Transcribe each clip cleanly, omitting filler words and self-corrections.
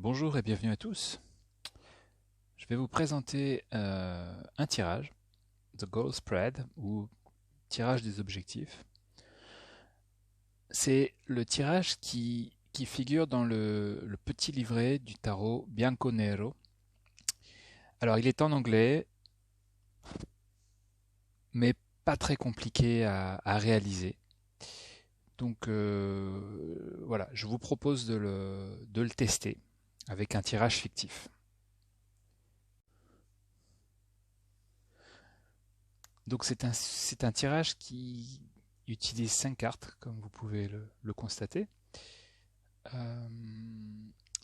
Bonjour et bienvenue à tous. Je vais vous présenter un tirage, The Goal Spread, ou tirage des objectifs. C'est le tirage qui figure dans le petit livret du tarot Bianco Nero. Alors il est en anglais, mais pas très compliqué à réaliser. Donc voilà, je vous propose de le tester avec un tirage fictif. Donc c'est un tirage qui utilise 5 cartes, comme vous pouvez le constater. Euh,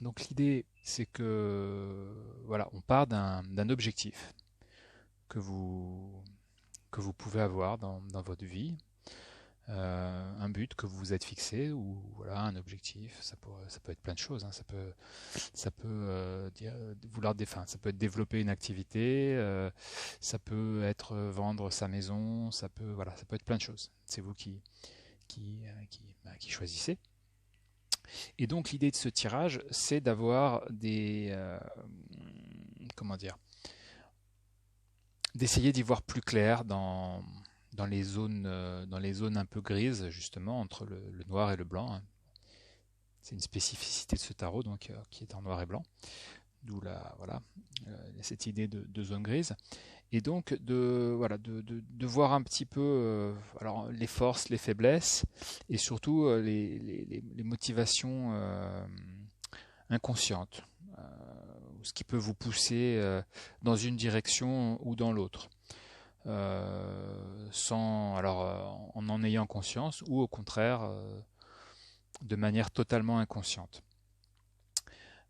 donc l'idée, c'est que voilà, on part d'un objectif que que vous pouvez avoir dans votre vie, un but que vous vous êtes fixé, ou voilà, un objectif. Ça peut être plein de choses, hein. Ça peut enfin, ça peut être développer une activité, ça peut être vendre sa maison, voilà, ça peut être plein de choses. C'est vous qui choisissez. Et donc l'idée de ce tirage, c'est d'avoir comment dire, d'essayer d'y voir plus clair dans les zones un peu grises, justement, entre le noir et le blanc, hein. C'est une spécificité de ce tarot, donc, qui est en noir et blanc. D'où voilà, cette idée de zone grise. Et donc voilà, de voir un petit peu alors, les forces, les faiblesses, et surtout les motivations inconscientes, ce qui peut vous pousser dans une direction ou dans l'autre, en ayant conscience, ou au contraire de manière totalement inconsciente.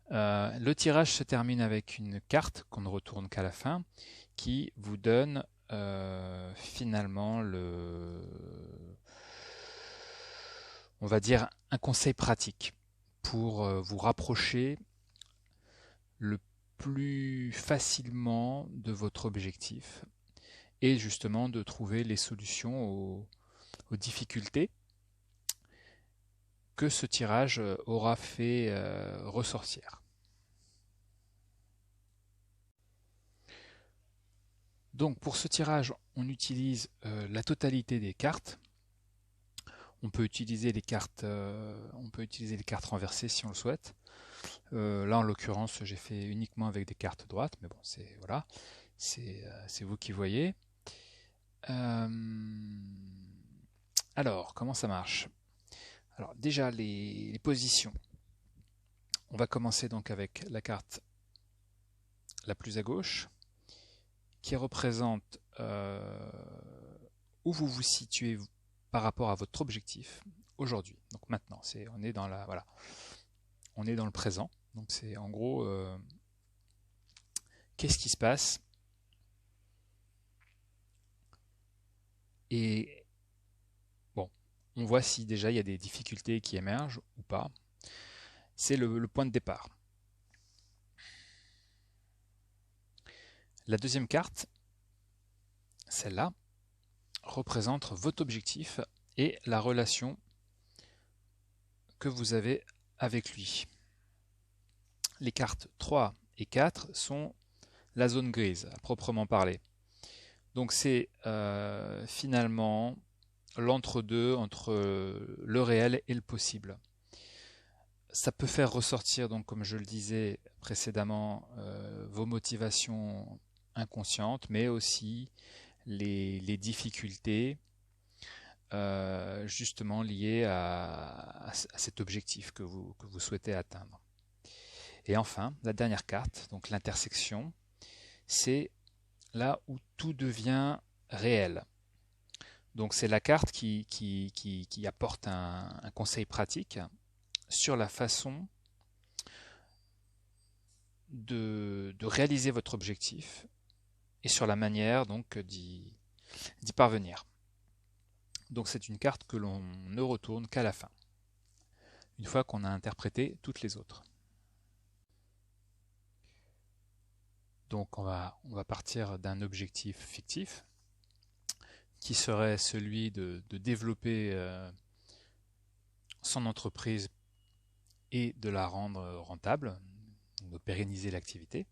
Le tirage se termine avec une carte qu'on ne retourne qu'à la fin, qui vous donne finalement on va dire, un conseil pratique pour vous rapprocher le plus facilement de votre objectif, et justement de trouver les solutions aux difficultés que ce tirage aura fait ressortir. Donc pour ce tirage, on utilise la totalité des cartes. On peut utiliser les cartes renversées si on le souhaite. Là, en l'occurrence, j'ai fait uniquement avec des cartes droites, mais bon, voilà, c'est vous qui voyez. Euh, alors, comment ça marche? Alors, déjà les positions. On va commencer donc avec la carte la plus à gauche, qui représente où vous vous situez par rapport à votre objectif aujourd'hui. Donc maintenant, on est dans voilà, on est dans le présent. Donc c'est en gros, qu'est-ce qui se passe, et bon, on voit si déjà il y a des difficultés qui émergent ou pas. C'est le point de départ. La deuxième carte, celle-là, représente votre objectif et la relation que vous avez avec lui. Les cartes 3 et 4 sont la zone grise, à proprement parler. Donc c'est finalement l'entre-deux entre le réel et le possible. Ça peut faire ressortir, donc, comme je le disais précédemment, vos motivations inconscientes, mais aussi les difficultés justement liées à cet objectif que vous souhaitez atteindre. Et enfin, la dernière carte, donc l'intersection, c'est là où tout devient réel. Donc c'est la carte qui apporte un conseil pratique sur la façon de réaliser votre objectif, et sur la manière donc d'y parvenir. Donc c'est une carte que l'on ne retourne qu'à la fin, une fois qu'on a interprété toutes les autres. Donc on va partir d'un objectif fictif, qui serait celui de développer son entreprise et de la rendre rentable, de pérenniser l'activité.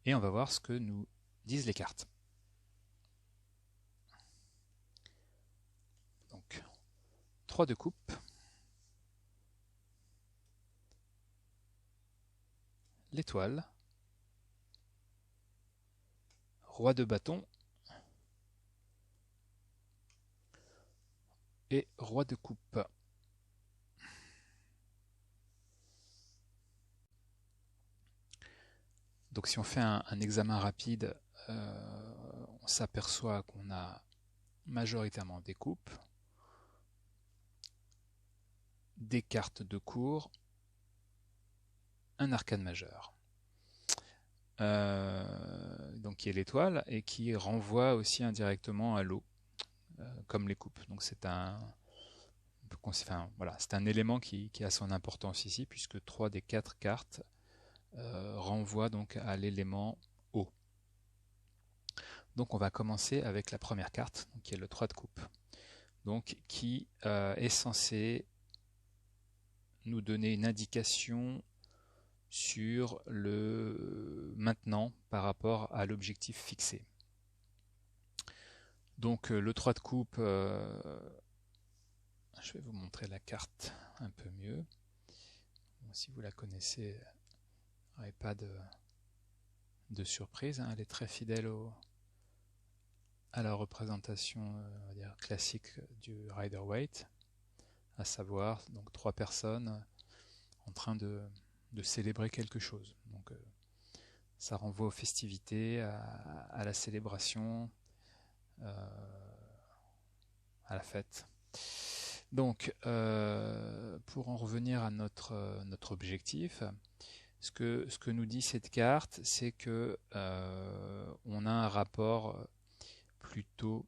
Et on va voir ce que nous disent les cartes. Donc, 3 de coupe, l'étoile, roi de bâton et roi de coupe. Donc si on fait un examen rapide, on s'aperçoit qu'on a majoritairement des coupes, des cartes de cour, un arcane majeur. Donc qui est l'étoile et qui renvoie aussi indirectement à l'eau, comme les coupes. Donc c'est un élément qui a son importance ici, puisque 3 des 4 cartes renvoient donc à l'élément eau. Donc on va commencer avec la première carte, donc qui est le 3 de coupe, donc qui est censé nous donner une indication sur le maintenant par rapport à l'objectif fixé. Donc le 3 de coupe, je vais vous montrer la carte un peu mieux. Bon, si vous la connaissez, vous n'aurez pas de surprise, hein. Elle est très fidèle à la représentation on va dire, classique du Rider-Waite, à savoir donc 3 personnes en train de célébrer quelque chose. Donc ça renvoie aux festivités, à la célébration, à la fête. Donc pour en revenir à notre objectif, ce que nous dit cette carte, c'est que on a un rapport plutôt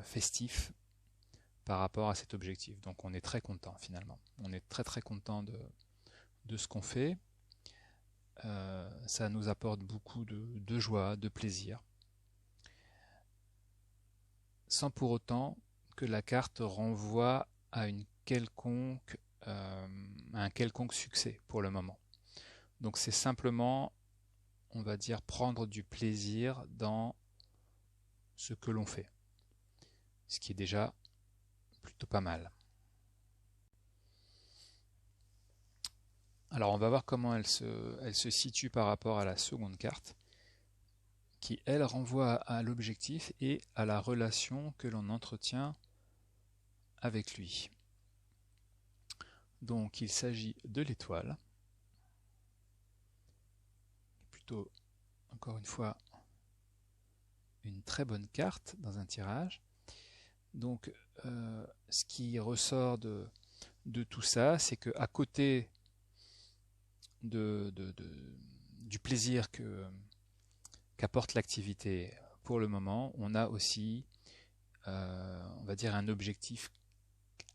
festif par rapport à cet objectif. Donc on est très content finalement. On est très très content de ce qu'on fait. Ça nous apporte beaucoup de joie, de plaisir, sans pour autant que la carte renvoie à un quelconque succès pour le moment. Donc c'est simplement, on va dire, prendre du plaisir dans ce que l'on fait, ce qui est déjà plutôt pas mal. Alors on va voir comment elle se situe par rapport à la seconde carte, qui elle renvoie à l'objectif et à la relation que l'on entretient avec lui. Donc il s'agit de l'étoile, plutôt encore une fois une très bonne carte dans un tirage. Donc ce qui ressort de tout ça, c'est qu'à côté du plaisir qu'apporte l'activité pour le moment, on a aussi, on va dire, un objectif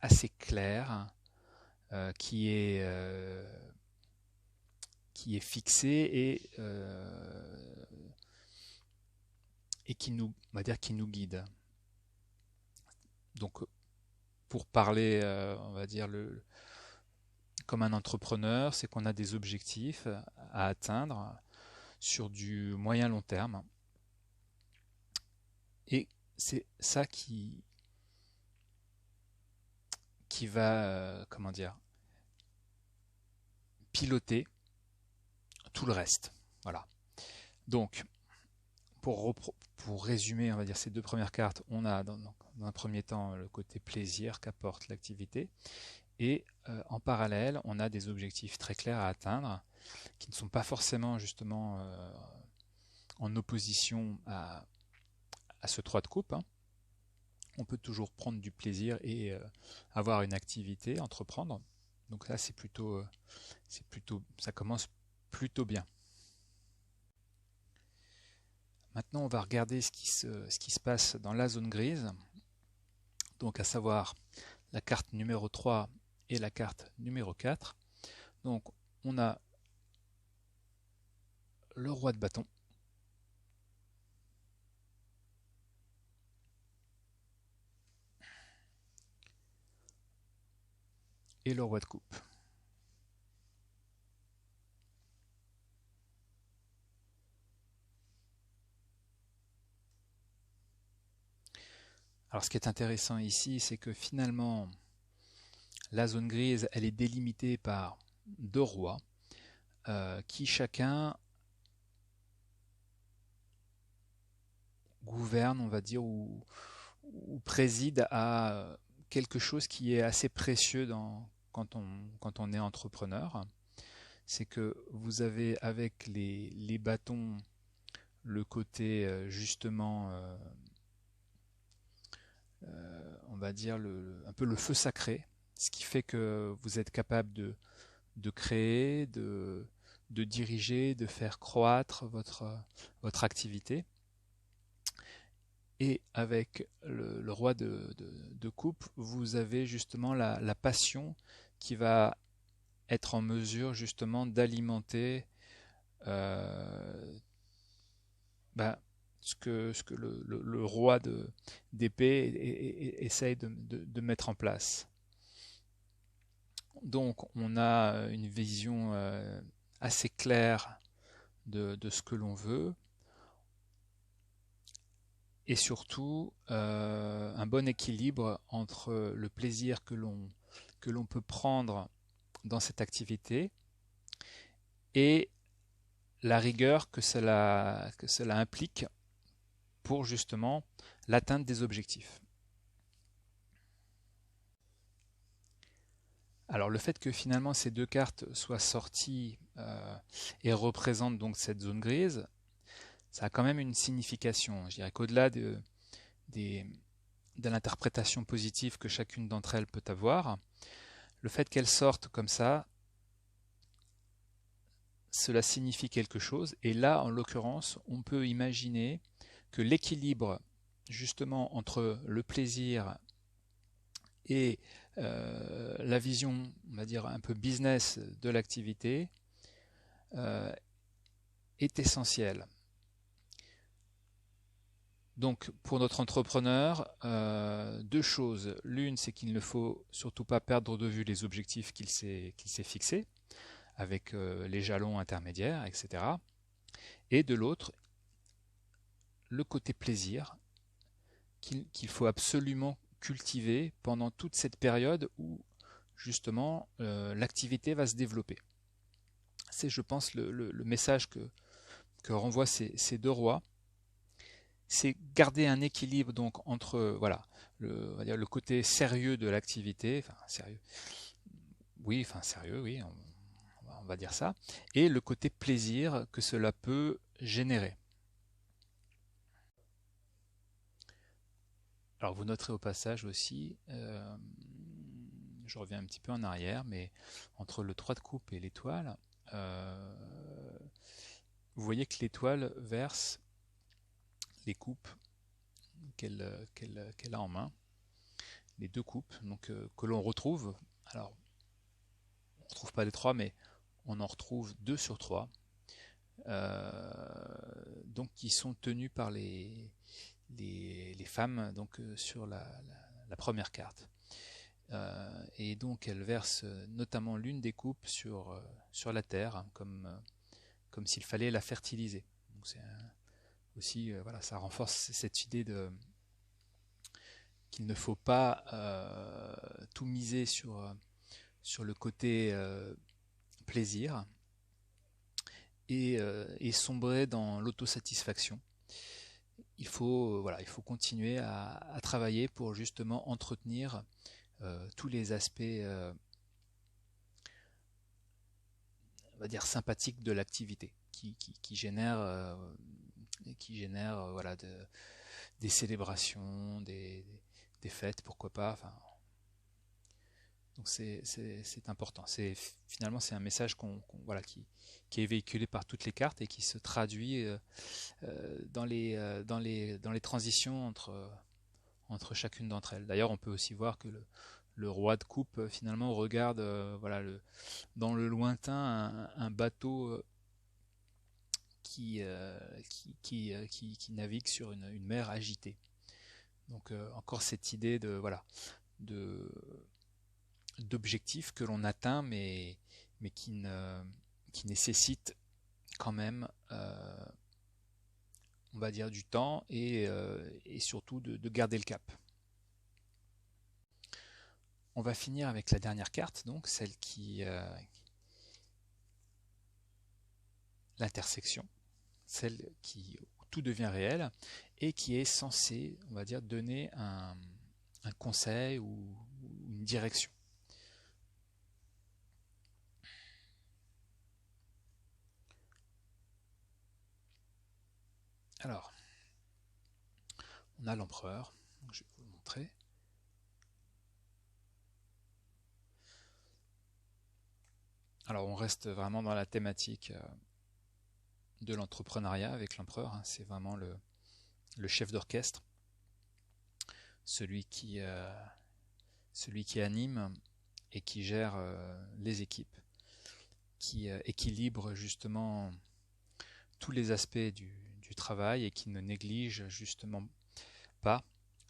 assez clair qui est fixé et qui nous, on va dire, qui nous guide. Donc, pour parler, on va dire, comme un entrepreneur, c'est qu'on a des objectifs à atteindre sur du moyen long terme. Et c'est ça qui va, comment dire, piloter tout le reste. Voilà. Donc, pour résumer, on va dire ces 2 premières cartes, on a dans un premier temps le côté plaisir qu'apporte l'activité, et en parallèle, on a des objectifs très clairs à atteindre, qui ne sont pas forcément justement en opposition à ce 3 de coupe. Hein. On peut toujours prendre du plaisir et avoir une activité, entreprendre. Donc là, ça commence plutôt bien. Maintenant, on va regarder ce qui se passe dans la zone grise, donc à savoir la carte numéro 3 et la carte numéro 4. Donc, on a le roi de bâton, et le roi de coupe. Alors ce qui est intéressant ici, c'est que finalement, la zone grise, elle est délimitée par deux rois qui chacun gouverne, on va dire, ou préside à quelque chose qui est assez précieux quand on est entrepreneur. C'est que vous avez avec les bâtons le côté justement, on va dire, un peu le feu sacré, ce qui fait que vous êtes capable de créer, de diriger, de faire croître votre activité. Et avec le roi de coupe, vous avez justement la passion qui va être en mesure justement d'alimenter euh, bah, ce que le roi d'épée essaye de mettre en place. Donc on a une vision assez claire de ce que l'on veut et surtout un bon équilibre entre le plaisir que l'on peut prendre dans cette activité et la rigueur que cela implique pour justement l'atteinte des objectifs. Alors le fait que finalement ces deux cartes soient sorties et représentent donc cette zone grise, ça a quand même une signification. Je dirais qu'au-delà de l'interprétation positive que chacune d'entre elles peut avoir, le fait qu'elles sortent comme ça, cela signifie quelque chose. Et là, en l'occurrence, on peut imaginer que l'équilibre justement entre le plaisir et la vision, on va dire, un peu business de l'activité euh, est essentiel. Donc pour notre entrepreneur, deux choses. L'une, c'est qu'il ne faut surtout pas perdre de vue les objectifs qu'il s'est fixés, avec les jalons intermédiaires, etc. Et de l'autre, le côté plaisir qu'il faut absolument cultiver pendant toute cette période où justement l'activité va se développer. C'est, je pense, le message que renvoient ces deux rois. C'est garder un équilibre donc entre voilà on va dire, le côté sérieux de l'activité, enfin sérieux, oui, enfin sérieux, oui, on va dire ça, et le côté plaisir que cela peut générer. Alors vous noterez au passage aussi, je reviens un petit peu en arrière, mais entre le 3 de coupe et l'étoile, euh, vous voyez que l'étoile verse les coupes qu'elle a en main, les deux coupes, donc que l'on retrouve. Alors, on ne retrouve pas les trois, mais on en retrouve 2 sur 3, donc qui sont tenues par les femmes donc sur la première carte. Et donc elle verse notamment l'une des coupes sur la terre, hein, comme s'il fallait la fertiliser. Donc c'est aussi voilà, ça renforce cette idée qu'il ne faut pas tout miser sur le côté plaisir et sombrer dans l'autosatisfaction. Il faut continuer à travailler pour justement entretenir tous les aspects, on va dire, sympathiques de l'activité qui génèrent, voilà, des célébrations, des fêtes, pourquoi pas. Enfin, donc c'est important. Finalement c'est un message voilà, qui est véhiculé par toutes les cartes et qui se traduit dans les transitions entre chacune d'entre elles. D'ailleurs, on peut aussi voir que le roi de coupe finalement regarde voilà, dans le lointain un bateau qui navigue sur une mer agitée. Donc encore cette idée de voilà de d'objectifs que l'on atteint mais qui nécessitent quand même on va dire du temps et surtout de garder le cap. On va finir avec la dernière carte, donc celle qui l'intersection, celle où tout devient réel et qui est censée, on va dire, donner un conseil ou une direction. Alors, on a l'empereur, je vais vous le montrer. Alors, on reste vraiment dans la thématique de l'entrepreneuriat avec l'empereur, hein. C'est vraiment le chef d'orchestre, celui qui anime et qui gère les équipes, qui équilibre justement tous les aspects du travail et qui ne néglige justement pas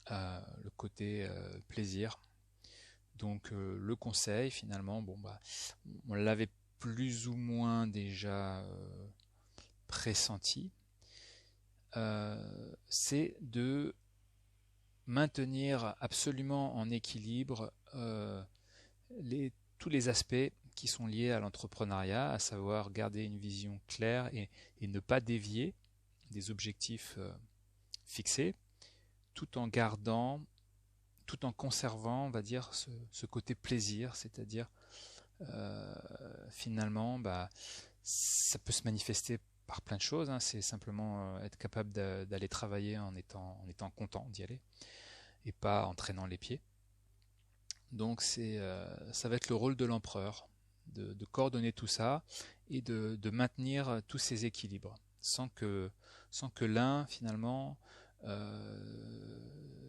le côté plaisir. Donc le conseil finalement, bon bah on l'avait plus ou moins déjà pressenti, c'est de maintenir absolument en équilibre tous les aspects qui sont liés à l'entrepreneuriat, à savoir garder une vision claire et ne pas dévier des objectifs fixés, tout en gardant, tout en conservant, on va dire, ce côté plaisir, c'est-à-dire finalement, bah, ça peut se manifester par plein de choses, hein. C'est simplement être capable d'aller travailler en étant content d'y aller et pas en traînant les pieds. Donc ça va être le rôle de l'empereur, de coordonner tout ça et de maintenir tous ces équilibres, sans que l'un finalement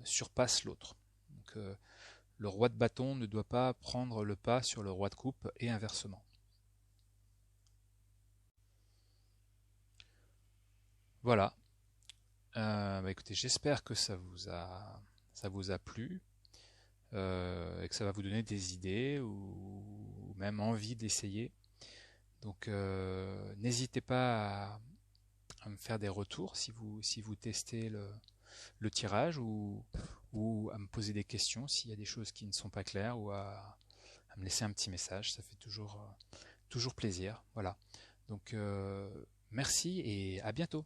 surpasse l'autre. Donc le roi de bâton ne doit pas prendre le pas sur le roi de coupe et inversement. Voilà. Bah écoutez, j'espère que ça vous a plu et que ça va vous donner des idées ou même envie d'essayer. Donc n'hésitez pas à me faire des retours si vous testez le tirage ou à me poser des questions s'il y a des choses qui ne sont pas claires ou à me laisser un petit message. Ça fait toujours plaisir. Voilà. Donc merci et à bientôt.